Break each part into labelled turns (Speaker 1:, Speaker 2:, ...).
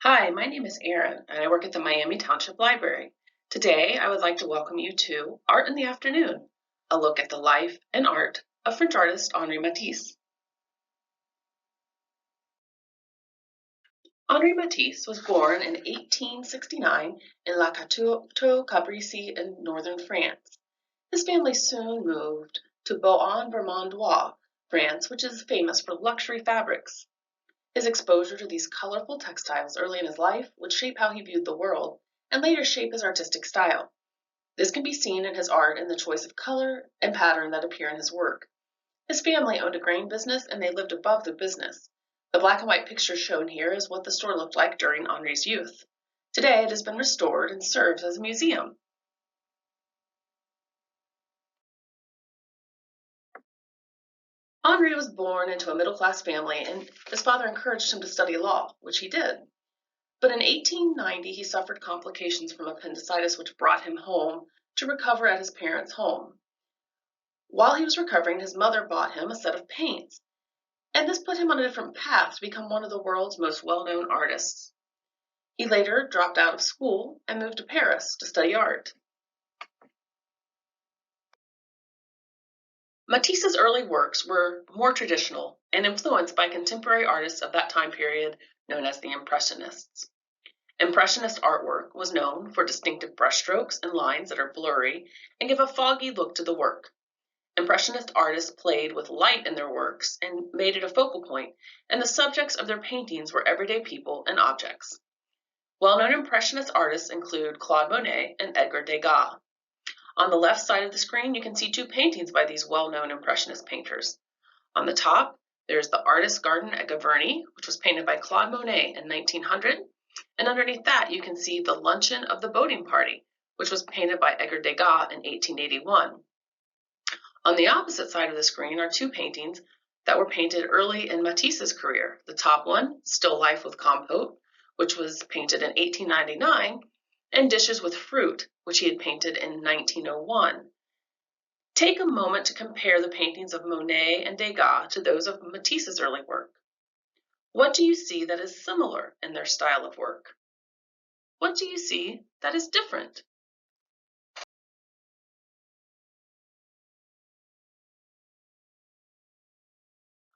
Speaker 1: Hi, my name is Erin, and I work at the Miami Township Library. Today, I would like to welcome you to Art in the Afternoon, a look at the life and art of French artist Henri Matisse. Henri Matisse was born in 1869 in La Cateau-Cabrici in northern France. His family soon moved to Beaune-Vermandois, France, which is famous for luxury fabrics. His exposure to these colorful textiles early in his life would shape how he viewed the world and later shape his artistic style. This can be seen in his art and the choice of color and pattern that appear in his work. His family owned a grain business and they lived above the business. The black and white picture shown here is what the store looked like during Henri's youth. Today it has been restored and serves as a museum. Henri was born into a middle-class family and his father encouraged him to study law, which he did. But in 1890, he suffered complications from appendicitis, which brought him home to recover at his parents' home. While he was recovering, his mother bought him a set of paints, and this put him on a different path to become one of the world's most well-known artists. He later dropped out of school and moved to Paris to study art. Matisse's early works were more traditional and influenced by contemporary artists of that time period known as the Impressionists. Impressionist artwork was known for distinctive brushstrokes and lines that are blurry and give a foggy look to the work. Impressionist artists played with light in their works and made it a focal point, and the subjects of their paintings were everyday people and objects. Well-known Impressionist artists include Claude Monet and Edgar Degas. On the left side of the screen, you can see two paintings by these well-known Impressionist painters. On the top, there's the Artist's Garden at Gavarnie, which was painted by Claude Monet in 1900, and underneath that, you can see the Luncheon of the Boating Party, which was painted by Edgar Degas in 1881. On the opposite side of the screen are two paintings that were painted early in Matisse's career. The top one, Still Life with Compote, which was painted in 1899, and Dishes with Fruit, which he had painted in 1901. Take a moment to compare the paintings of Monet and Degas to those of Matisse's early work. What do you see that is similar in their style of work? What do you see that is different?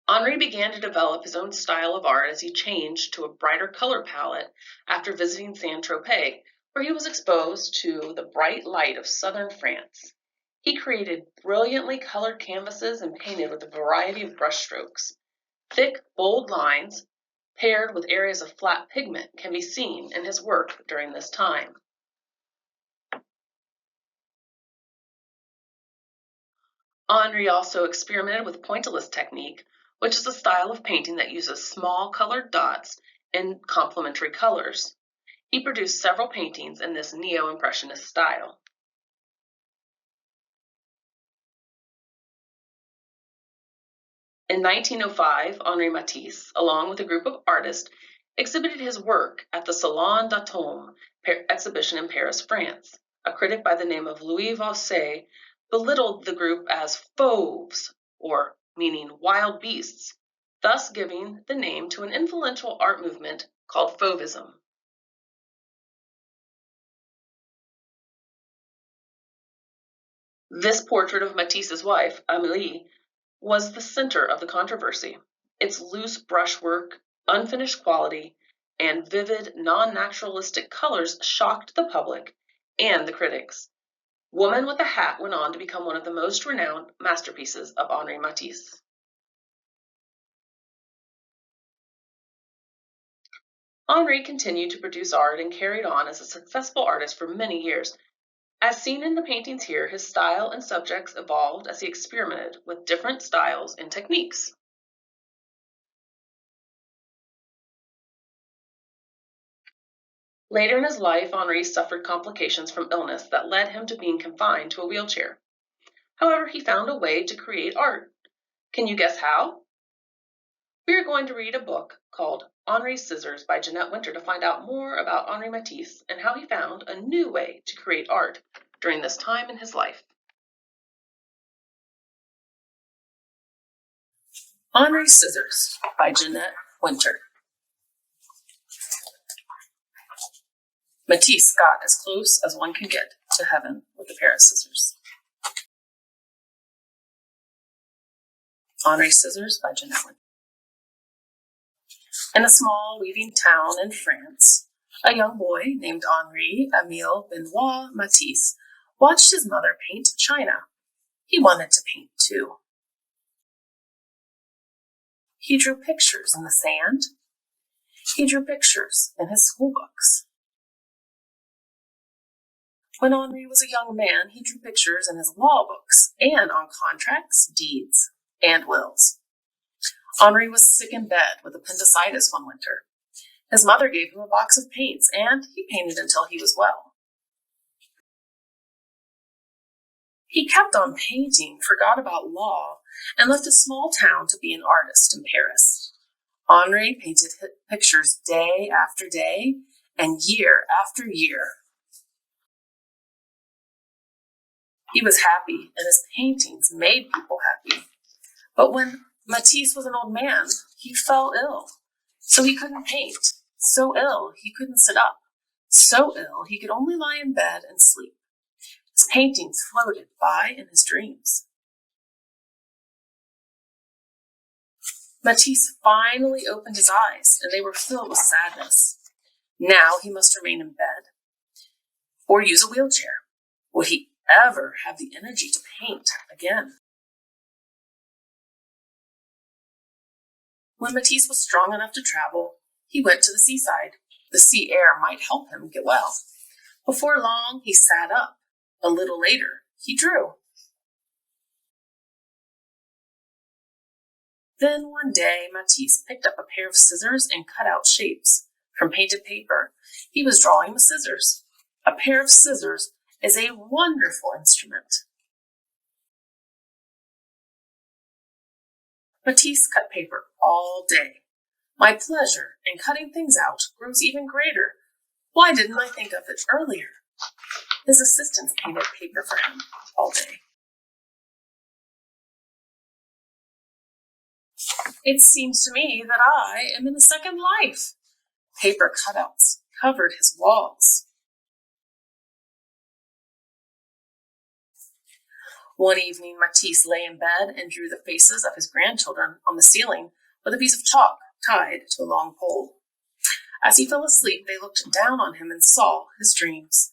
Speaker 1: Henri began to develop his own style of art as he changed to a brighter color palette after visiting Saint-Tropez, where he was exposed to the bright light of southern France. He created brilliantly colored canvases and painted with a variety of brushstrokes. Thick, bold lines, paired with areas of flat pigment, can be seen in his work during this time. Henri also experimented with pointillist technique, which is a style of painting that uses small colored dots in complementary colors. He produced several paintings in this neo-impressionist style. In 1905, Henri Matisse, along with a group of artists, exhibited his work at the Salon d'Automne exhibition in Paris, France. A critic by the name of Louis Vaussé belittled the group as fauves, or meaning wild beasts, thus giving the name to an influential art movement called fauvism. This portrait of Matisse's wife, Amélie, was the center of the controversy. Its loose brushwork, unfinished quality, and vivid, non-naturalistic colors shocked the public and the critics. Woman with a Hat went on to become one of the most renowned masterpieces of Henri Matisse. Henri continued to produce art and carried on as a successful artist for many years. As seen in the paintings here, his style and subjects evolved as he experimented with different styles and techniques. Later in his life, Henri suffered complications from illness that led him to being confined to a wheelchair. However, he found a way to create art. Can you guess how? We are going to read a book called Henri's Scissors by Jeanette Winter to find out more about Henri Matisse and how he found a new way to create art during this time in his life. Henri's Scissors by Jeanette Winter. Matisse got as close as one can get to heaven with a pair of scissors. Henri's Scissors by Jeanette Wynne. In a small weaving town in France, a young boy named Henri Benoit Matisse watched his mother paint china. He wanted to paint too. He drew pictures in the sand. He drew pictures in his school books. When Henri was a young man, he drew pictures in his law books and on contracts, deeds, and wills. Henri was sick in bed with appendicitis one winter. His mother gave him a box of paints, and he painted until he was well. He kept on painting, forgot about law, and left a small town to be an artist in Paris. Henri painted pictures day after day and year after year. He was happy, and his paintings made people happy. But when Matisse was an old man, he fell ill, so he couldn't paint. So ill, he couldn't sit up. So ill, he could only lie in bed and sleep. His paintings floated by in his dreams. Matisse finally opened his eyes, and they were filled with sadness. Now he must remain in bed or use a wheelchair. Would he ever have the energy to paint again? When Matisse was strong enough to travel, he went to the seaside. The sea air might help him get well. Before long, he sat up. A little later, he drew. Then one day, Matisse picked up a pair of scissors and cut out shapes from painted paper. He was drawing with scissors. A pair of scissors is a wonderful instrument. Matisse cut paper all day. My pleasure in cutting things out grows even greater. Why didn't I think of it earlier? His assistants painted paper for him all day. It seems to me that I am in a second life. Paper cutouts covered his walls. One evening, Matisse lay in bed and drew the faces of his grandchildren on the ceiling with a piece of chalk tied to a long pole. As he fell asleep, they looked down on him and saw his dreams.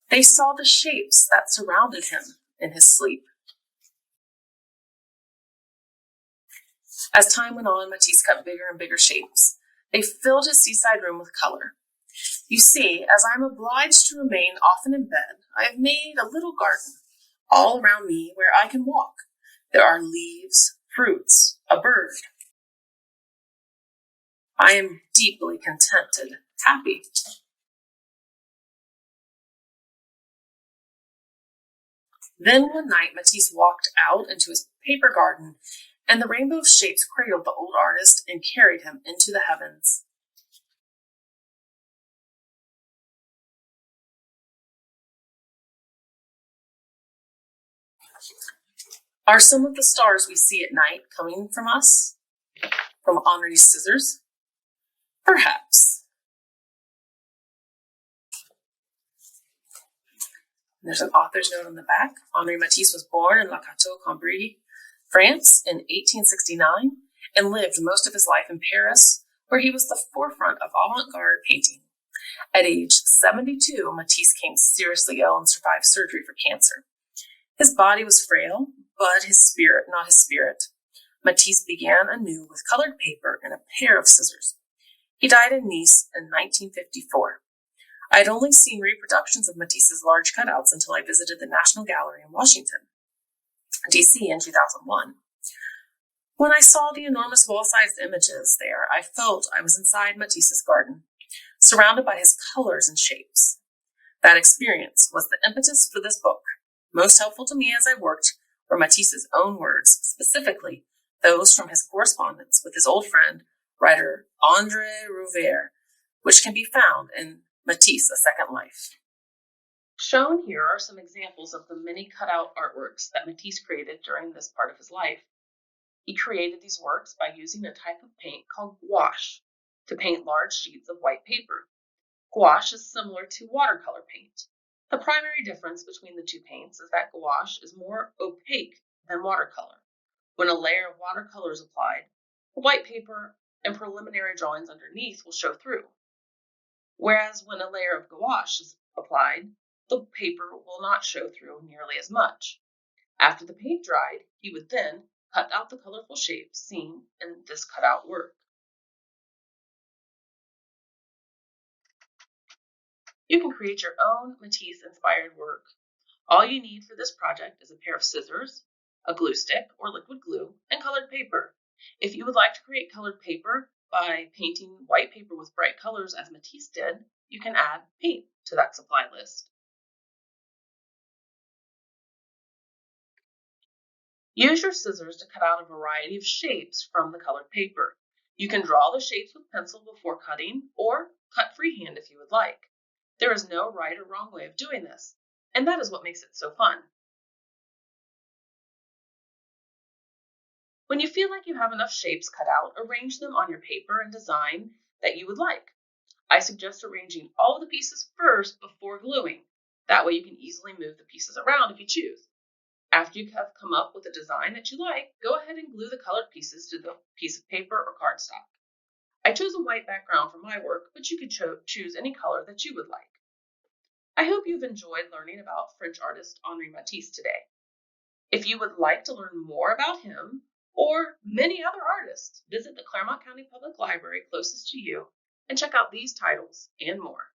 Speaker 1: They saw the shapes that surrounded him in his sleep. As time went on, Matisse cut bigger and bigger shapes. They filled his seaside room with color. You see, as I am obliged to remain often in bed, I have made a little garden all around me where I can walk. There are leaves, fruits, a bird. I am deeply contented, happy. Then one night, Matisse walked out into his paper garden, and the rainbow of shapes cradled the old artist and carried him into the heavens. Are some of the stars we see at night coming from us? From Henri's scissors? Perhaps. There's an author's note on the back. Henri Matisse was born in La Cambrie, France in 1869 and lived most of his life in Paris, where he was the forefront of avant-garde painting. At age 72, Matisse became seriously ill and survived surgery for cancer. His body was frail, but his spirit not his spirit. Matisse began anew with colored paper and a pair of scissors. He died in Nice in 1954. I had only seen reproductions of Matisse's large cutouts until I visited the National Gallery in Washington, D.C. in 2001. When I saw the enormous wall-sized images there, I felt I was inside Matisse's garden, surrounded by his colors and shapes. That experience was the impetus for this book. Most helpful to me as I worked were Matisse's own words, specifically those from his correspondence with his old friend, writer André Rouvert, which can be found in Matisse, A Second Life. Shown here are some examples of the many cutout artworks that Matisse created during this part of his life. He created these works by using a type of paint called gouache, to paint large sheets of white paper. Gouache is similar to watercolor paint. The primary difference between the two paints is that gouache is more opaque than watercolor. When a layer of watercolor is applied, the white paper and preliminary drawings underneath will show through. Whereas when a layer of gouache is applied, the paper will not show through nearly as much. After the paint dried, he would then cut out the colorful shapes seen in this cutout work. You can create your own Matisse-inspired work. All you need for this project is a pair of scissors, a glue stick or liquid glue, and colored paper. If you would like to create colored paper by painting white paper with bright colors as Matisse did, you can add paint to that supply list. Use your scissors to cut out a variety of shapes from the colored paper. You can draw the shapes with pencil before cutting or cut freehand if you would like. There is no right or wrong way of doing this, and that is what makes it so fun. When you feel like you have enough shapes cut out, arrange them on your paper and design that you would like. I suggest arranging all of the pieces first before gluing. That way you can easily move the pieces around if you choose. After you have come up with a design that you like, go ahead and glue the colored pieces to the piece of paper or cardstock. I chose a white background for my work, but you could choose any color that you would like. I hope you've enjoyed learning about French artist Henri Matisse today. If you would like to learn more about him or many other artists, visit the Clermont County Public Library closest to you and check out these titles and more.